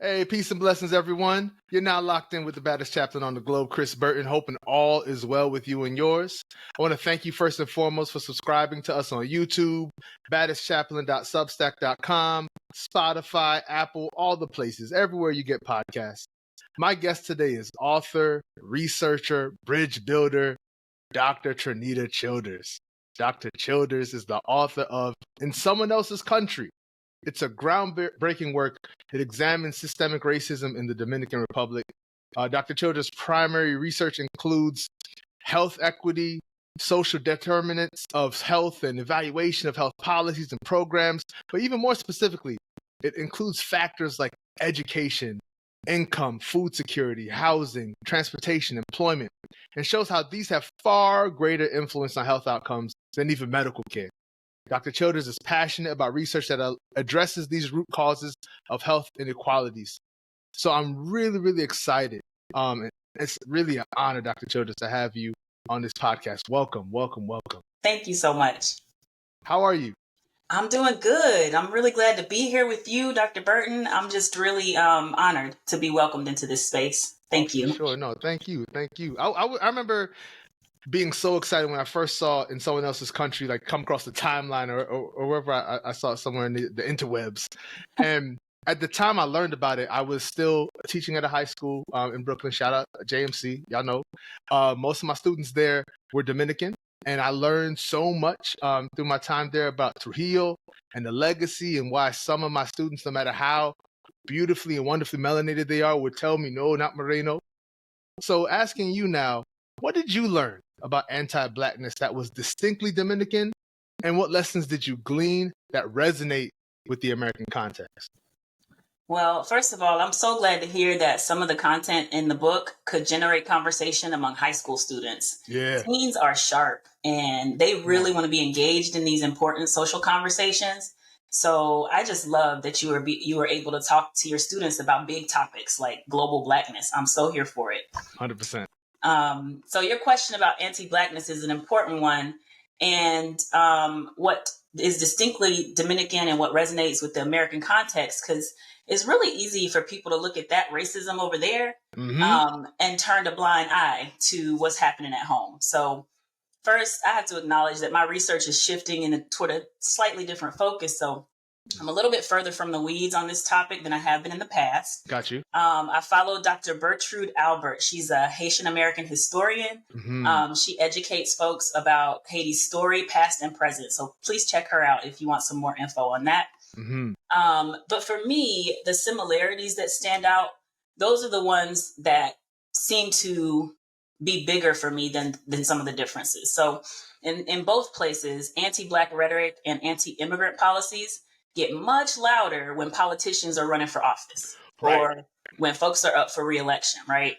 Hey, peace and blessings, everyone. You're now locked in with the baddest chaplain on the globe, Chris Burton, hoping all is well with you and yours. I want to thank you first and foremost for subscribing to us on YouTube, baddestchaplain.substack.com, Spotify, Apple, all the places, everywhere you get podcasts. My guest today is author, researcher, bridge builder, Dr. Trenita Childers. Dr. Childers is the author of In Someone Else's Country. It's a groundbreaking work. It examines systemic racism in the Dominican Republic. Dr. Childers' primary research includes health equity, social determinants of health, and evaluation of health policies and programs. But even more specifically, it includes factors like education, income, food security, housing, transportation, employment, and shows how these have far greater influence on health outcomes than even medical care. Dr. Childers is passionate about research that addresses these root causes of health inequalities. So I'm really, really excited. It's really an honor, Dr. Childers, to have you on this podcast. Welcome, welcome, welcome. Thank you so much. How are you? I'm doing good. I'm really glad to be here with you, Dr. Burton. I'm just really honored to be welcomed into this space. Thank you. Sure, no, thank you. I remember being so excited when I first saw In Someone Else's Country, like come across the timeline or wherever I saw it somewhere in the interwebs. And at the time I learned about it, I was still teaching at a high school in Brooklyn. Shout out JMC, y'all know. Most of my students there were Dominican, and I learned so much through my time there about Trujillo and the legacy and why some of my students, no matter how beautifully and wonderfully melanated they are, would tell me, no, not Moreno. So asking you now, what did you learn about anti-Blackness that was distinctly Dominican, and what lessons did you glean that resonate with the American context? Well, first of all, I'm so glad to hear that some of the content in the book could generate conversation among high school students. Yeah. Teens are sharp, and they really want to be engaged in these important social conversations. So I just love that you were able to talk to your students about big topics like global Blackness. I'm so here for it. 100%. So your question about anti-Blackness is an important one. And what is distinctly Dominican and what resonates with the American context, because it's really easy for people to look at that racism over there and turn a blind eye to what's happening at home. So first, I have to acknowledge that my research is shifting toward a slightly different focus. So I'm a little bit further from the weeds on this topic than I have been in the past. Got you. I follow Dr. Bertrude Albert. She's a Haitian American historian. She educates folks about Haiti's story, past and present. So please check her out if you want some more info on that. But for me, the similarities that stand out, those are the ones that seem to be bigger for me than some of the differences. So in both places, anti-Black rhetoric and anti-immigrant policies get much louder when politicians are running for office or when folks are up for re-election, right?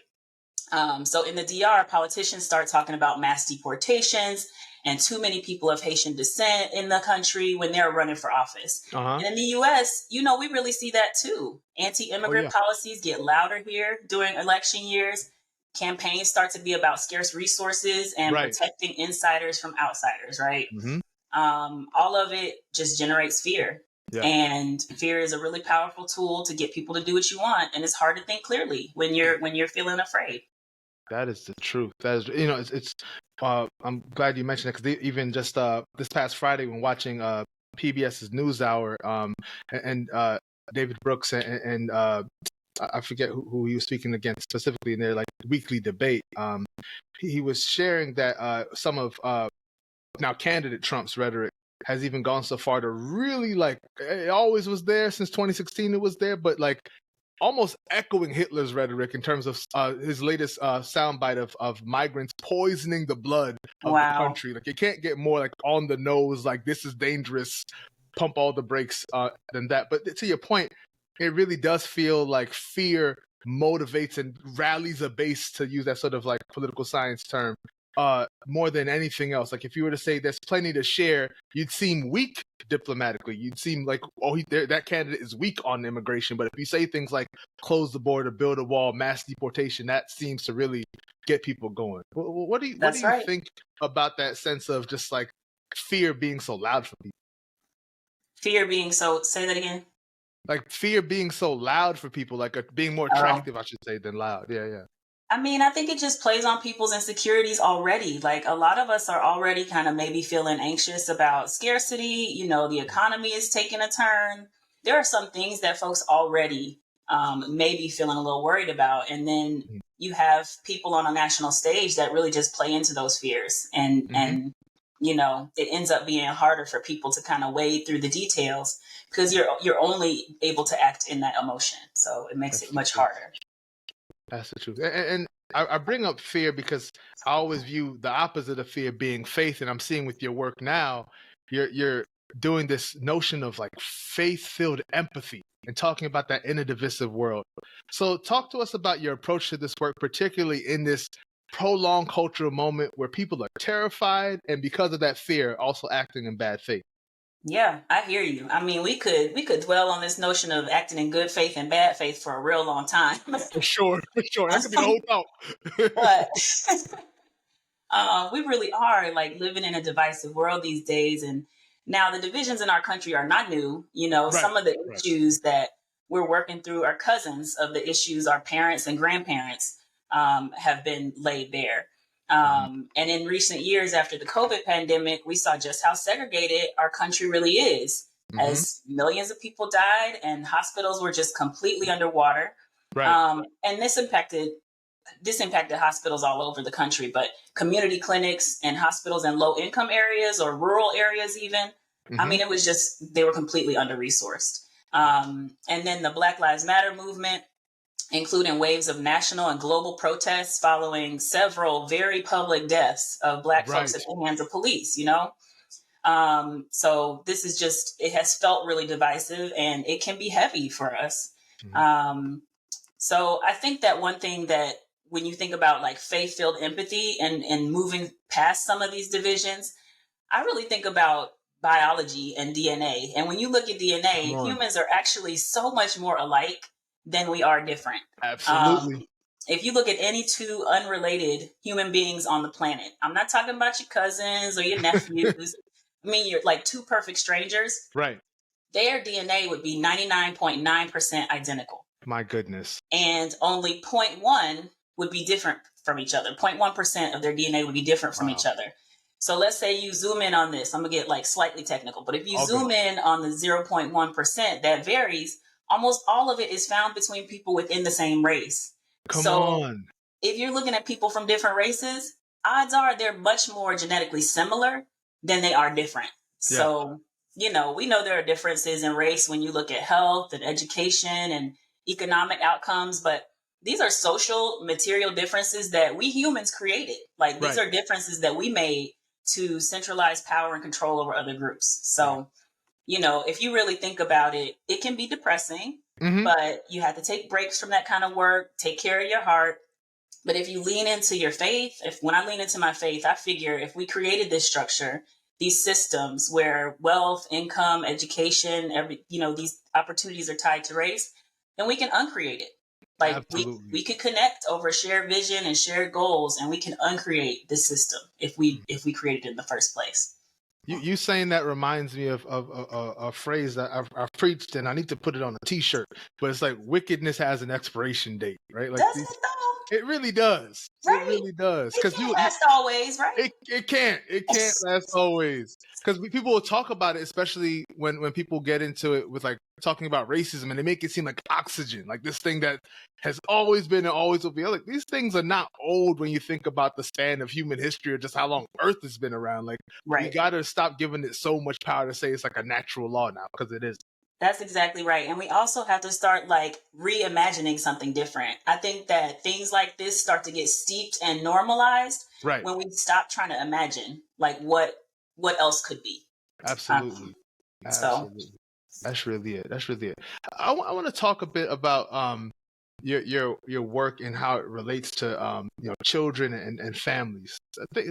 So in the DR, politicians start talking about mass deportations and too many people of Haitian descent in the country when they're running for office. And in the US, we really see that too. Anti-immigrant policies get louder here during election years. Campaigns start to be about scarce resources and protecting insiders from outsiders, right? All of it just generates fear. Yeah. And fear is a really powerful tool to get people to do what you want. And it's hard to think clearly when you're feeling afraid. That is the truth. That is, it's I'm glad you mentioned it, because even just this past Friday when watching PBS's NewsHour and David Brooks and I forget who he was speaking against specifically in their like weekly debate. He was sharing that some of now candidate Trump's rhetoric has even gone so far to really, like, it always was there since 2016. It was there, but like almost echoing Hitler's rhetoric in terms of his latest soundbite of migrants poisoning the blood of the country. Like, it can't get more like on the nose, like this is dangerous, pump all the brakes than that. But to your point, it really does feel like fear motivates and rallies a base, to use that sort of like political science term, more than anything else. Like if you were to say there's plenty to share, you'd seem weak diplomatically. You'd seem like, that candidate is weak on immigration. But if you say things like close the border, build a wall, mass deportation, that seems to really get people going. What do you think about that sense of just like fear being so loud for people? Fear being so, say that again. Like fear being so loud for people, like being more Oh, attractive, I should say, than loud. Yeah, yeah. I mean, I think it just plays on people's insecurities already. Like a lot of us are already kind of maybe feeling anxious about scarcity. You know, the economy is taking a turn. There are some things that folks already may be feeling a little worried about. And then you have people on a national stage that really just play into those fears. Mm-hmm. You know, it ends up being harder for people to kind of wade through the details because you're only able to act in that emotion. So it makes That's it the much truth. harder. That's the truth. And I bring up fear because I always view the opposite of fear being faith. And I'm seeing with your work now, you're doing this notion of like faith-filled empathy and talking about that in a divisive world. So talk to us about your approach to this work, particularly in this prolonged cultural moment where people are terrified and because of that fear, also acting in bad faith. Yeah, I hear you. I mean, we could dwell on this notion of acting in good faith and bad faith for a real long time. For sure, for sure. That could be the whole talk. But we really are like living in a divisive world these days. And now the divisions in our country are not new. You know, Right, some of the right. issues that we're working through are cousins of the issues our parents and grandparents have been laid bare. Mm-hmm. And in recent years after the COVID pandemic, we saw just how segregated our country really is, Mm-hmm. as millions of people died and hospitals were just completely underwater. Right. And this impacted hospitals all over the country, but community clinics and hospitals in low income areas or rural areas, even. I Mm-hmm. mean, it was just, they were completely under resourced. And then the Black Lives Matter movement, including waves of national and global protests following several very public deaths of Black folks Right. at the hands of police, you know? So this is just, it has felt really divisive and it can be heavy for us. Mm-hmm. So I think that one thing that when you think about like faith-filled empathy and moving past some of these divisions, I really think about biology and DNA. And when you look at Come DNA, on. humans are actually so much more alike than we are different. Absolutely. If you look at any two unrelated human beings on the planet, I'm not talking about your cousins or your nephews. I mean, you're like two perfect strangers. Right. Their DNA would be 99.9% identical. My goodness. And only zero point 0.1 would be different from each other. 0.1% of their DNA would be different from Wow. each other. So let's say you zoom in on this. I'm going to get like slightly technical, but if you All good. zoom in on the 0.1%, that varies. Almost all of it is found between people within the same race. Come So on. if you're looking at people from different races, odds are they're much more genetically similar than they are different. Yeah. So, you know, we know there are differences in race when you look at health and education and economic outcomes, but these are social material differences that we humans created. Like these Right. are differences that we made to centralize power and control over other groups. So, you know, if you really think about it, it can be depressing, Mm-hmm. but you have to take breaks from that kind of work, take care of your heart. But if you lean into your faith, if when I lean into my faith, I figure if we created this structure, these systems where wealth, income, education, these opportunities are tied to race, then we can uncreate it. Like Absolutely. we could connect over shared vision and shared goals, and we can uncreate this system if we create it in the first place. You saying that reminds me of a phrase that I've preached, and I need to put it on a T-shirt. But it's like wickedness has an expiration date, right? Like Doesn't it though? it really does. It Right? really does. It Because can't last always, right? it can't last always. Because people will talk about it, especially when people get into it with like talking about racism, and they make it seem like oxygen, like this thing that has always been and always will be. Like these things are not old when you think about the span of human history or just how long Earth has been around. Like we Right. got to stop giving it so much power to say it's like a natural law now, because it is. That's exactly right. And we also have to start like reimagining something different. I think that things like this start to get steeped and normalized Right. when we stop trying to imagine like what else could be. Absolutely. So Absolutely. That's really it. That's really it. I want to talk a bit about your work and how it relates to children and families.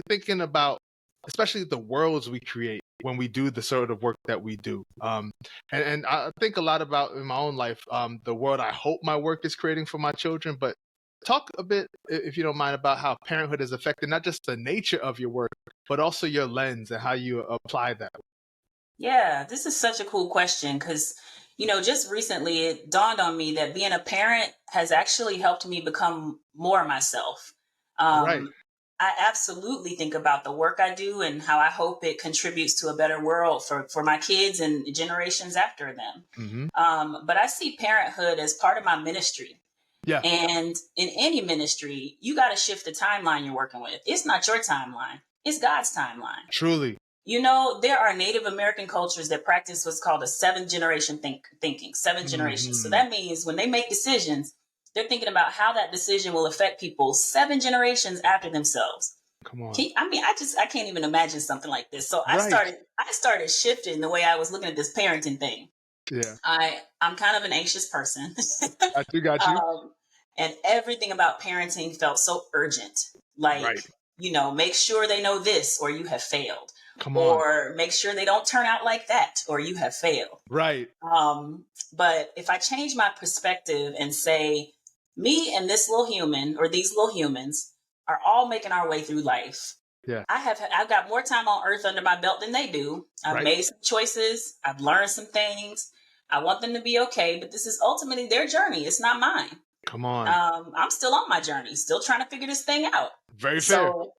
Thinking about especially the worlds we create when we do the sort of work that we do. And I think a lot about in my own life the world I hope my work is creating for my children. But talk a bit, if you don't mind, about how parenthood has affected not just the nature of your work, but also your lens and how you apply that. yeah, this is such a cool question because, just recently it dawned on me that being a parent has actually helped me become more myself. Right. I absolutely think about the work I do and how I hope it contributes to a better world for my kids and generations after them. Hmm. But I see parenthood as part of my ministry. Yeah. And in any ministry, you got to shift the timeline you're working with. It's not your timeline, it's God's timeline. Truly. There are Native American cultures that practice what's called a seventh generation thinking, seven generations. So Hmm. that means when they make decisions, they're thinking about how that decision will affect people 7 generations after themselves. Come on. I can't even imagine something like this. So Right. I started shifting the way I was looking at this parenting thing. Yeah. I'm kind of an anxious person. Got you. And everything about parenting felt so urgent. Like, Right. make sure they know this or you have failed. Come on. Or make sure they don't turn out like that or you have failed. Right. But if I change my perspective and say, me and this little human or these little humans are all making our way through life. Yeah. I've got more time on earth under my belt than they do. I've Right. made some choices. I've learned some things. I want them to be okay, but this is ultimately their journey. It's not mine. Come on. I'm still on my journey, still trying to figure this thing out. Very fair. So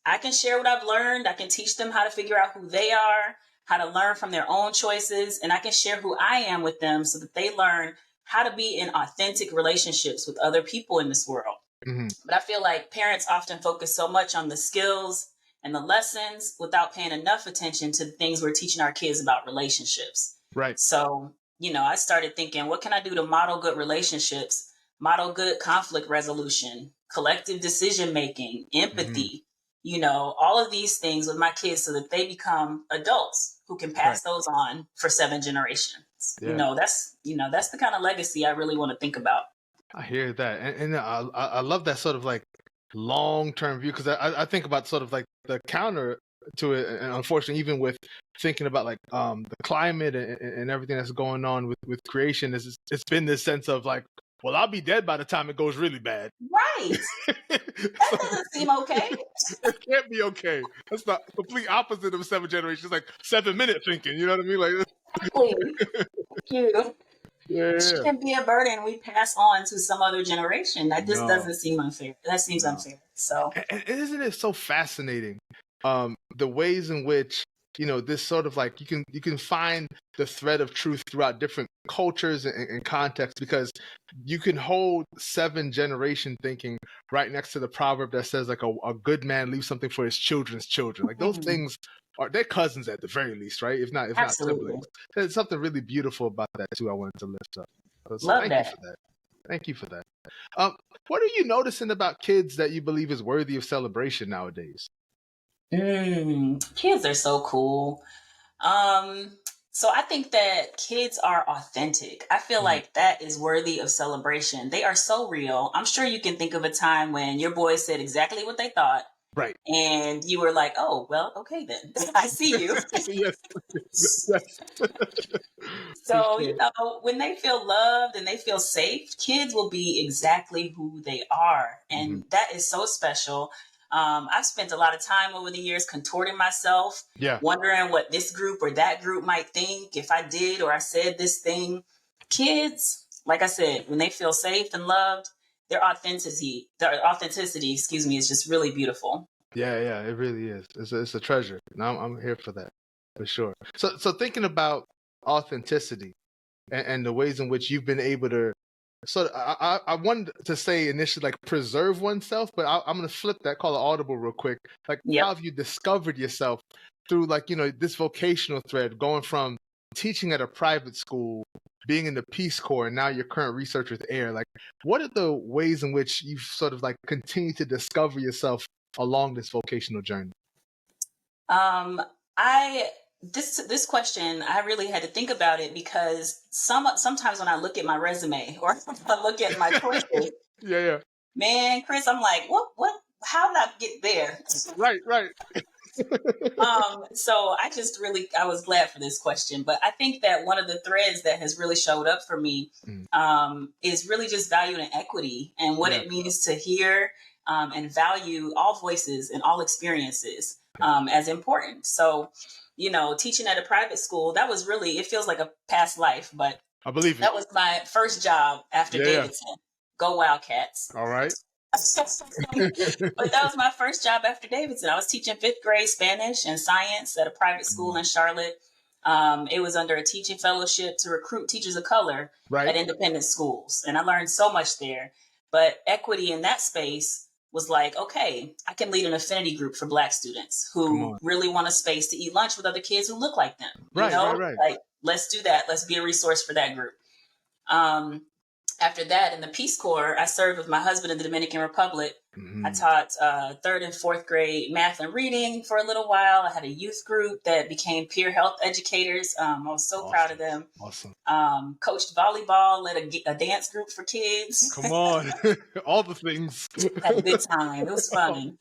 I can share what I've learned. I can teach them how to figure out who they are, how to learn from their own choices, and I can share who I am with them so that they learn how to be in authentic relationships with other people in this world. Hmm. But I feel like parents often focus so much on the skills and the lessons without paying enough attention to the things we're teaching our kids about relationships. Right. So, I started thinking, what can I do to model good relationships, model good conflict resolution, collective decision making, empathy, all of these things with my kids so that they become adults who can pass those on for 7 generations. Yeah. That's the kind of legacy I really want to think about. I hear that, and I love that sort of like long-term view, because I think about sort of like the counter to it, and unfortunately, even with thinking about like the climate and everything that's going on with creation, it's been this sense of like, well, I'll be dead by the time it goes really bad. Right. That doesn't seem okay. It can't be okay. That's the complete opposite of 7 generations. Like 7-minute thinking. You know what I mean? Like, Exactly. Thank you. yeah. It shouldn't be a burden we pass on to some other generation. That just doesn't seem unfair. That seems unfair. So, and isn't it so fascinating? The ways in which this sort of like you can find the thread of truth throughout different cultures and contexts, because you can hold 7 generation thinking right next to the proverb that says like a good man leaves something for his children's children. Like those things they're cousins at the very least, right? If not siblings. There's something really beautiful about that too. I wanted to lift up. So love thank that. you for that. Thank you for that. What are you noticing about kids that you believe is worthy of celebration nowadays? Kids are so cool. So I think that kids are authentic. I feel like that is worthy of celebration. They are so real. I'm sure you can think of a time when your boys said exactly what they thought. Right. And you were like, oh, well, okay, then I see you. Yes. So, when they feel loved and they feel safe, kids will be exactly who they are. And that is so special. I've spent a lot of time over the years contorting myself, wondering what this group or that group might think if I did or I said this thing. Kids, like I said, when they feel safe and loved, their authenticity, is just really beautiful. Yeah, it really is. It's a treasure. And I'm here for that, for sure. So thinking about authenticity and the ways in which you've been able to I wanted to say initially like preserve oneself, but I'm going to flip that, call it audible real quick. Like how have you discovered yourself through like, this vocational thread, going from teaching at a private school, being in the Peace Corps, and now your current research with AIR? Like, what are the ways in which you've sort of like continued to discover yourself along this vocational journey? This question, I really had to think about it, because sometimes when I look at my resume or I look at my choices, man, Chris, I'm like, what, how did I get there? Right. So I was glad for this question, but I think that one of the threads that has really showed up for me, is really just value and equity and what it means to hear, and value all voices and all experiences, as important. So, teaching at a private school, that was really, it feels like a past life, but I believe it. That was my first job after Yeah. Davidson. Go Wildcats. All right. But that was my first job after Davidson. I was teaching fifth grade Spanish and science at a private school in Charlotte. It was under a teaching fellowship to recruit teachers of color at independent schools. And I learned so much there. But equity in that space was like, okay, I can lead an affinity group for Black students who really want a space to eat lunch with other kids who look like them. You know? Like, let's do that. Let's be a resource for that group. After that, in the Peace Corps, I served with my husband in the Dominican Republic. I taught third and fourth grade math and reading for a little while. I had a youth group that became peer health educators. I was so proud of them. Coached volleyball, led a dance group for kids. Come on. All the things. Had a good time. It was fun.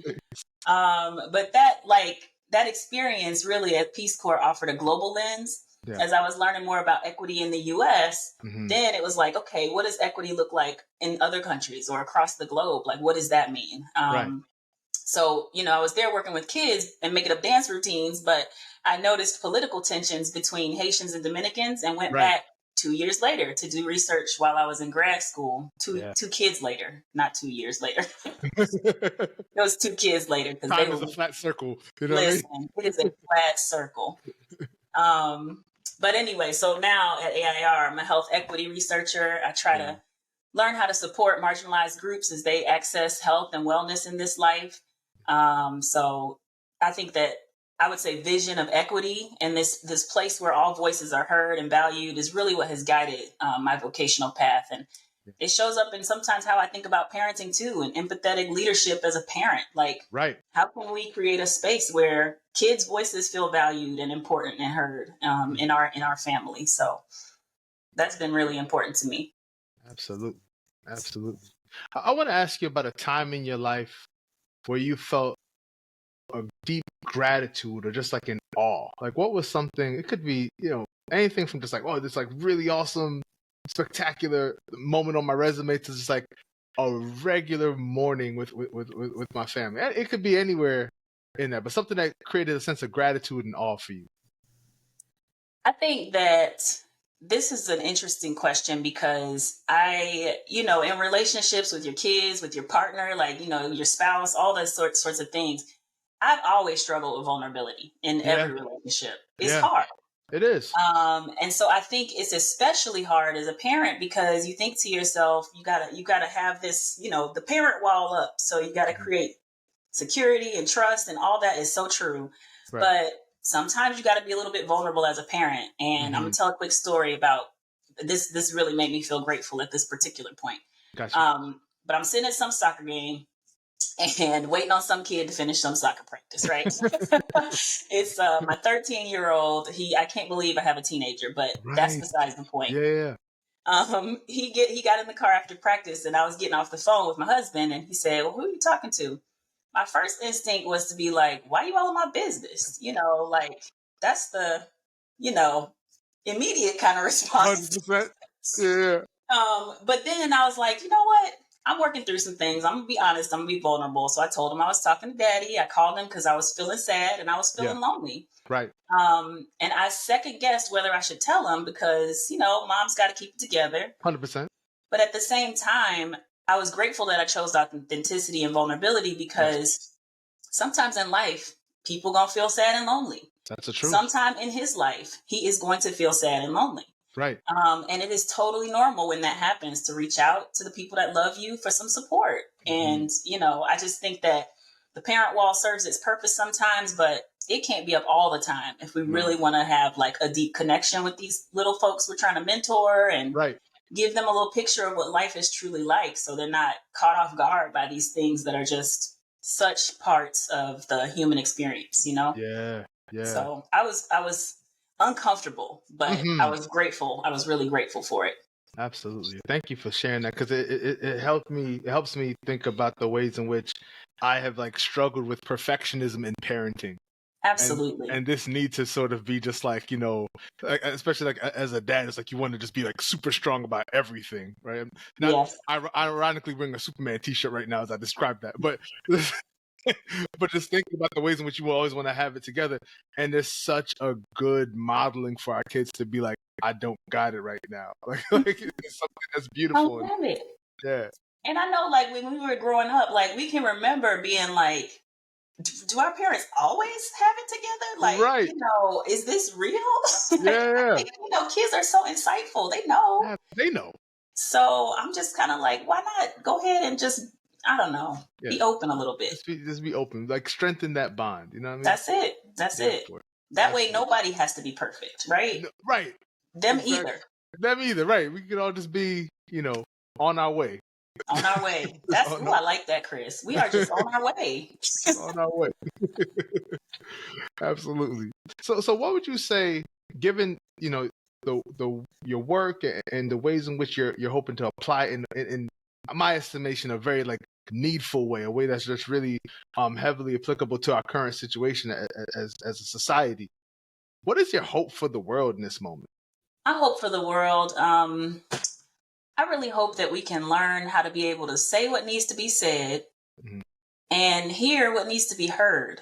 But that experience really at Peace Corps offered a global lens. Yeah. As I was learning more about equity in the U.S., then it was like, okay, what does equity look like in other countries or across the globe? Like, what does that mean? So, I was there working with kids and making up dance routines, but I noticed political tensions between Haitians and Dominicans and went back 2 years later to do research while I was in grad school. Two kids later, not 2 years later. It was 2 kids later. Time is a flat circle. You know listen, what I mean? It is a flat circle. But anyway, so now at AIR, I'm a health equity researcher. I try to learn how to support marginalized groups as they access health and wellness in this life. So I think that I would say vision of equity and this place where all voices are heard and valued is really what has guided my vocational path. And it shows up in sometimes how I think about parenting too, and empathetic leadership as a parent. Like, how can we create a space where kids' voices feel valued and important and heard in our family? So that's been really important to me. Absolutely. I want to ask you about a time in your life where you felt a deep gratitude or just like in awe. Like, what was something? It could be anything from just like, oh, this like really awesome, spectacular moment on my resume to just like a regular morning with my family. It could be anywhere in there, but something that created a sense of gratitude and awe for you. I think that this is an interesting question because in relationships with your kids, with your partner, like, your spouse, all those sorts of things, I've always struggled with vulnerability in every relationship. It's hard. It is. And so I think it's especially hard as a parent because you think to yourself, you gotta have this, the parent wall up. So you gotta create security and trust, and all that is so true. But sometimes you gotta be a little bit vulnerable as a parent. And I'm gonna tell a quick story about this. This really made me feel grateful at this particular point. Gotcha. But I'm sitting at some soccer game and waiting on some kid to finish some soccer practice, right? It's my 13-year-old. I can't believe I have a teenager, but that's besides the point. Yeah. He got in the car after practice, and I was getting off the phone with my husband, and he said, "Well, who are you talking to?" My first instinct was to be like, "Why are you all in my business?" Like that's the, immediate kind of response. 100%. Yeah. But then I was like, you know what? I'm working through some things. I'm going to be honest. I'm going to be vulnerable. So I told him I was talking to Daddy. I called him because I was feeling sad and I was feeling lonely. Right. And I second guessed whether I should tell him because, mom's got to keep it together. 100%. But at the same time, I was grateful that I chose authenticity and vulnerability because sometimes in life, people going to feel sad and lonely. That's the truth. Sometime in his life, he is going to feel sad and lonely. Right. And it is totally normal when that happens to reach out to the people that love you for some support. And, I just think that the parent wall serves its purpose sometimes, but it can't be up all the time if we really want to have like a deep connection with these little folks we're trying to mentor and give them a little picture of what life is truly like. So they're not caught off guard by these things that are just such parts of the human experience, Yeah. So I was uncomfortable, but I was grateful. I was really grateful for it. Absolutely. Thank you for sharing that because it helped me. It helps me think about the ways in which I have like struggled with perfectionism in parenting. Absolutely. And this need to sort of be just like, especially like as a dad, it's like you want to just be like super strong about everything, right? Now, I ironically wearing a Superman t-shirt right now as I describe that, but but just thinking about the ways in which you will always want to have it together. And there's such a good modeling for our kids to be like, I don't got it right now. Like it's something that's I beautiful. love it. Yeah. And I know, like, when we were growing up, like, we can remember being like, do our parents always have it together? Like, Right. is this real? Yeah. Kids are so insightful. They know. Yeah, they know. So I'm just kind of like, why not go ahead and just, I don't know, be open a little bit. Just be open. Like, strengthen that bond. You know what I mean? That's it. That's it. That way, nobody has to be perfect, right? No, right. Them either. Them either, right. We could all just be, on our way. On our way. I like that, Chris. We are just on our way. On our way. Absolutely. So what would you say, given, your work and the ways in which you're hoping to apply in my estimation, a very like needful way, a way that's just really heavily applicable to our current situation as a society. What is your hope for the world in this moment? I hope for the world. I really hope that we can learn how to be able to say what needs to be said and hear what needs to be heard.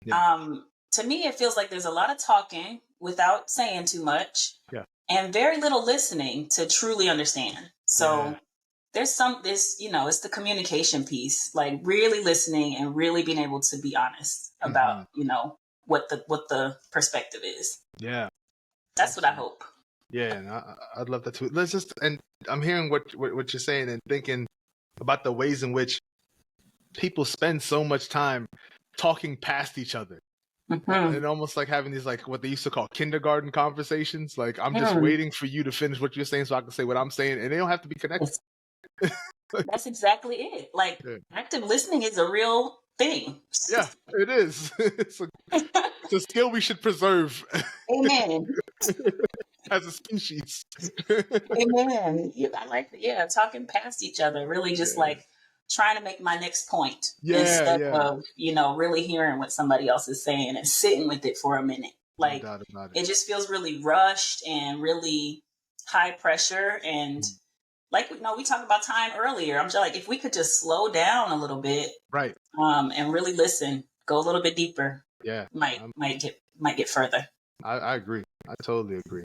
Yeah. To me, it feels like there's a lot of talking without saying too much and very little listening to truly understand. So it's the communication piece, like really listening and really being able to be honest about, what the perspective is. Yeah. That's what I hope. Yeah, and I'd love that too. And I'm hearing what you're saying and thinking about the ways in which people spend so much time talking past each other. And almost like having these, like, what they used to call kindergarten conversations. Like, I'm just waiting for you to finish what you're saying so I can say what I'm saying, and they don't have to be connected. That's exactly it. Like, active listening is a real thing. Yeah, it is. It's a skill we should preserve. Amen. As a species. Amen. I like talking past each other, really just like trying to make my next point instead of, really hearing what somebody else is saying and sitting with it for a minute. Like, it just feels really rushed and really high pressure. And like, we talked about time earlier. I'm just like, if we could just slow down a little bit, right, and really listen, go a little bit deeper, might get further. I agree. I totally agree.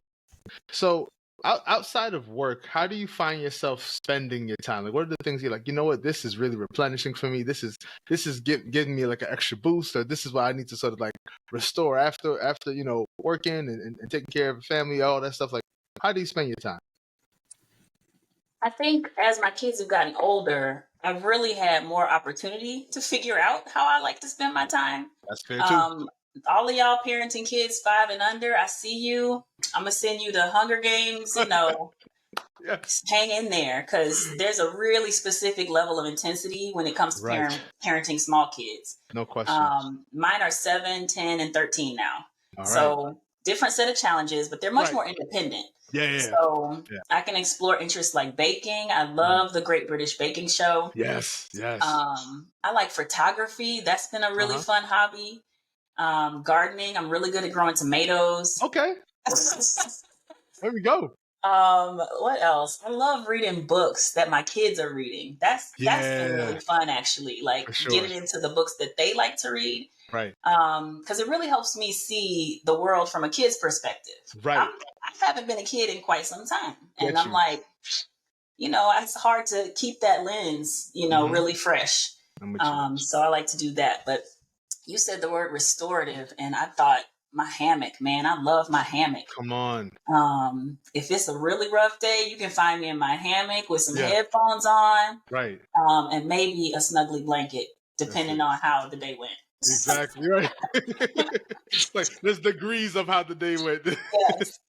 So outside of work, how do you find yourself spending your time? Like, what are the things you're like, you know what, this is really replenishing for me. This is giving me like an extra boost, or this is what I need to sort of like restore after working and taking care of the family, all that stuff. Like, how do you spend your time? I think as my kids have gotten older, I've really had more opportunity to figure out how I like to spend my time. That's fair too. All of y'all parenting kids 5 and under, I see you. I'm going to send you the Hunger Games, hang in there, because there's a really specific level of intensity when it comes to parenting small kids. No question. Mine are 7, 10, and 13 now. So different set of challenges, but they're much more independent. Yeah. So I can explore interests like baking. I love the Great British Baking Show. Yes. I like photography. That's been a really fun hobby. Gardening. I'm really good at growing tomatoes. Okay. There we go. What else? I love reading books that my kids are reading. That's been really fun, actually. Like, getting into the books that they like to read. Right. Because it really helps me see the world from a kid's perspective. Right. I haven't been a kid in quite some time. And I'm like, it's hard to keep that lens, really fresh. So I like to do that. But you said the word restorative, and I thought, my hammock, man. I love my hammock. Come on. If it's a really rough day, you can find me in my hammock with some headphones on. Right. And maybe a snuggly blanket, depending on how the day went. Exactly right. Like, there's degrees of how the day went.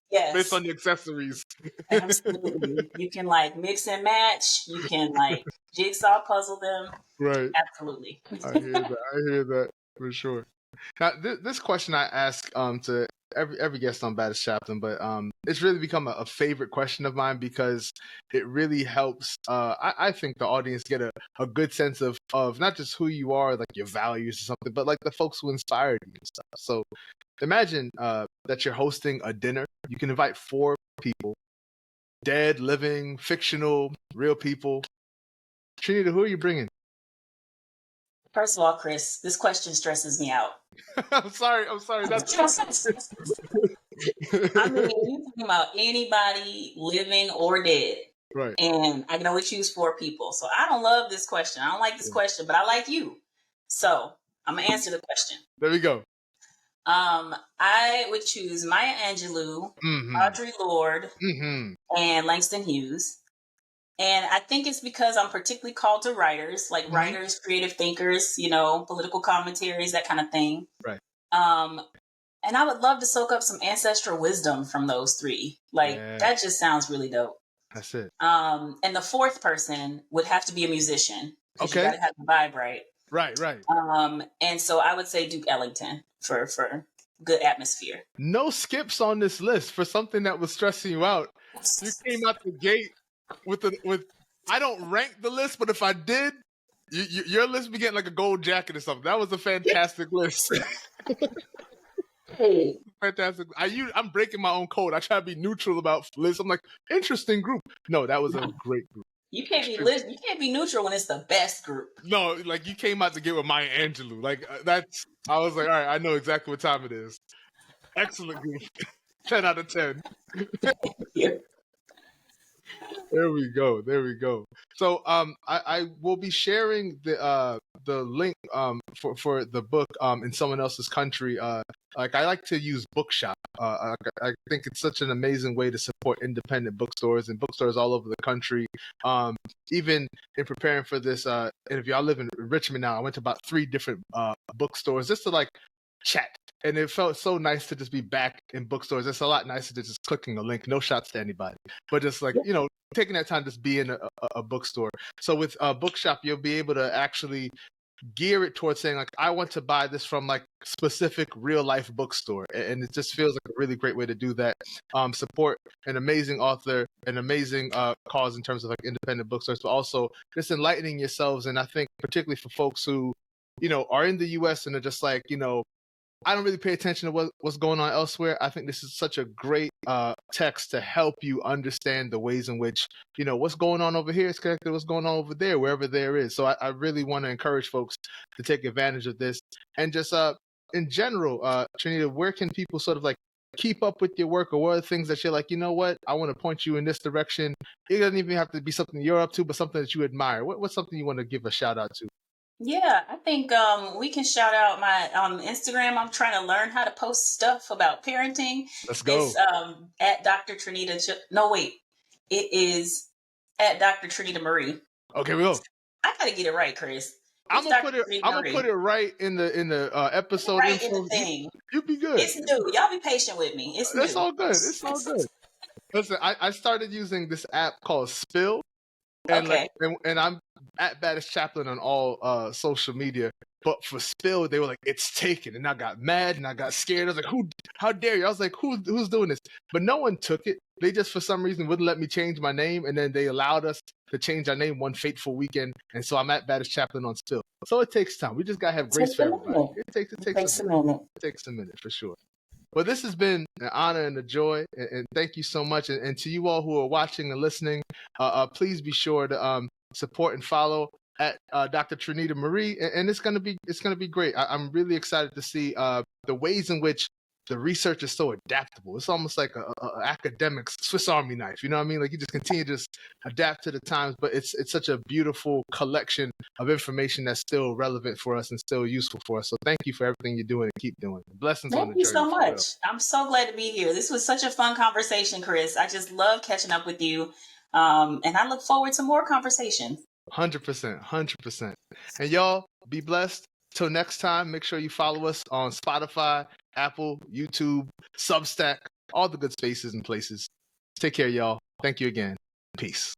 Yes. Based on the accessories. Absolutely. You can like mix and match. You can like jigsaw puzzle them. Right. Absolutely. I hear that for sure. Now, this question I ask to every guest on Baddest Chaplain, but it's really become a favorite question of mine because it really helps. I think the audience get a good sense of not just who you are, like your values or something, but like the folks who inspired you and stuff. So imagine that you're hosting a dinner. You can invite 4 people, dead, living, fictional, real people. Trenita, who are you bringing? First of all, Chris, this question stresses me out. I'm sorry. That's I mean, you talking about anybody living or dead. right. And I can only choose 4 people. So I don't love this question. I don't like this question, but I like you. So I'm gonna answer the question. There we go. I would choose Maya Angelou, Audre Lorde, and Langston Hughes. And I think it's because I'm particularly called to writers, like writers, creative thinkers, political commentaries, that kind of thing. Right. And I would love to soak up some ancestral wisdom from those 3. That just sounds really dope. That's it. And the 4th person would have to be a musician. Okay. You gotta have the vibe right. Right. And so I would say Duke Ellington for good atmosphere. No skips on this list for something that was stressing you out. You came out the gate with I don't rank the list, but if I did, your list be getting like a gold jacket or something. That was a fantastic list. Hey. Fantastic. I'm breaking my own code. I try to be neutral about lists. I'm like, interesting group. No, that was a great group. You can't be neutral when it's the best group. No, like you came out to get with Maya Angelou. Like I was like, all right, I know exactly what time it is. Excellent group. 10 out of 10. Yeah. There we go. So I will be sharing the link for the book in someone else's country. Like I like to use Bookshop. I think it's such an amazing way to support independent bookstores and bookstores all over the country. Even in preparing for this, and if y'all live in Richmond now, I went to about 3 different bookstores just to like chat. And it felt so nice to just be back in bookstores. It's a lot nicer than just clicking a link. No shots to anybody, but just like, taking that time to just be in a bookstore. So with Bookshop, you'll be able to actually gear it towards saying like, I want to buy this from like specific real life bookstore. And it just feels like a really great way to do that. Support an amazing author, an amazing cause in terms of like independent bookstores, but also just enlightening yourselves. And I think particularly for folks who, are in the US and are just like, I don't really pay attention to what's going on elsewhere. I think this is such a great text to help you understand the ways in which, what's going on over here is connected to what's going on over there, wherever there is. So I really want to encourage folks to take advantage of this. And just in general, Trenita, where can people sort of like keep up with your work, or what are the things that you're like, what, I want to point you in this direction? It doesn't even have to be something you're up to, but something that you admire. What's something you want to give a shout out to? Yeah, I think we can shout out my Instagram. I'm trying to learn how to post stuff about parenting. Let's go. It's at Dr. Trenita. No, wait. It is at Dr. Trenita Marie. Okay, we go. I gotta get it right, Chris. I'm gonna put it right in the episode. Right in the thing. You be good. It's new. Y'all be patient with me. It's new. It's all good. Listen, I started using this app called Spill. And okay. And I'm at Baddest Chaplain on all social media. But for Spill, they were like, it's taken. And I got mad and I got scared. I was like, how dare you? I was like, who's doing this? But no one took it. They just, for some reason, wouldn't let me change my name. And then they allowed us to change our name one fateful weekend. And so I'm at Baddest Chaplain on Spill. So it takes time. We just got to have grace for everybody. It takes a minute. It takes a minute, for sure. But this has been an honor and a joy, and thank you so much. And to you all who are watching and listening, please be sure to support and follow at Dr. Trenita Marie, and it's gonna be great. I'm really excited to see the ways in which the research is so adaptable. It's almost like a academic Swiss Army knife. You know what I mean? Like you just continue to just adapt to the times, but it's such a beautiful collection of information that's still relevant for us and still useful for us. So thank you for everything you're doing and keep doing. Blessings on the journey. Thank you so much. I'm so glad to be here. This was such a fun conversation, Chris. I just love catching up with you. And I look forward to more conversations. 100%. And y'all be blessed. Till next time, make sure you follow us on Spotify, Apple, YouTube, Substack, all the good spaces and places. Take care, y'all. Thank you again. Peace.